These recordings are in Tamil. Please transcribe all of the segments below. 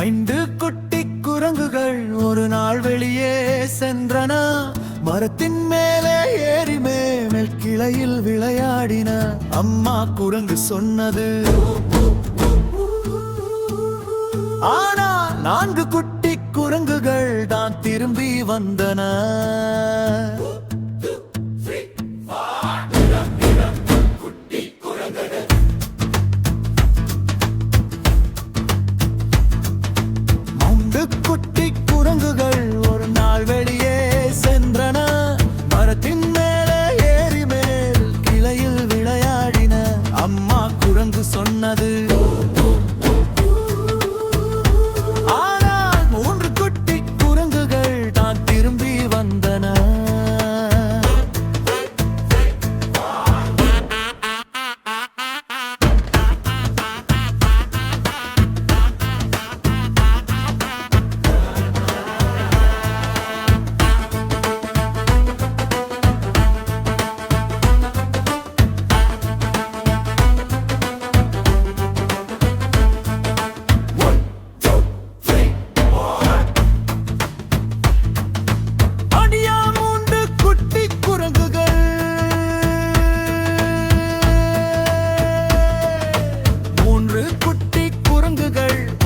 5 குட்டி குரங்குகள் ஒரு நாள் வெளியே சென்றன. மரத்தின் மேலே ஏறி மேல் கிளையில் விளையாடின. அம்மா குரங்கு சொன்னது, ஆனா 4 குட்டி குரங்குகள் தான் திரும்பி வந்தன. குட்டி குரங்குகள் ஒரு நாள் வெளியே சென்றன. மரத்தின் மேலே ஏறி மேல் கிளையில் விளையாடின. அம்மா குரங்கு சொன்னது, ஆனால் 3 குட்டி குரங்குகள் தான் திரும்பி வந்தன.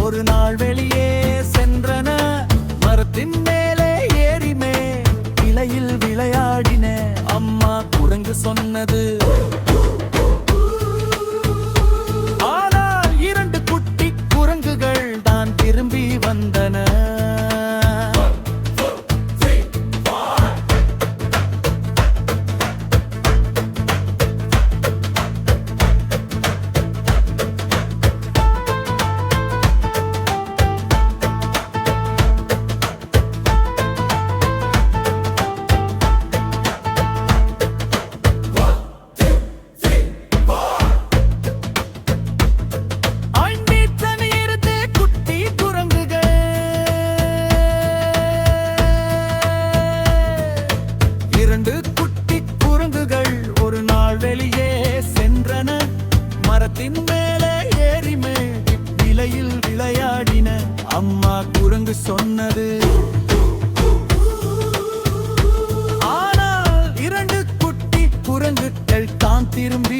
ஒரு நாள் வெளியே சென்றன. மரத்தின் மேலே ஏறி மேல் கிளையில் விளையாடின. அம்மா குரங்கு சொன்னது, ஆனால் 2 குட்டி குரங்குகள் தான் திரும்பி வந்தன. வெளியே சென்றன. மரத்தின் மேலே ஏறி மேல் கிளையில் விளையாடின. அம்மா குரங்கு சொன்னது, ஆனால் 2 குட்டி குரங்குகள் தான் திரும்பி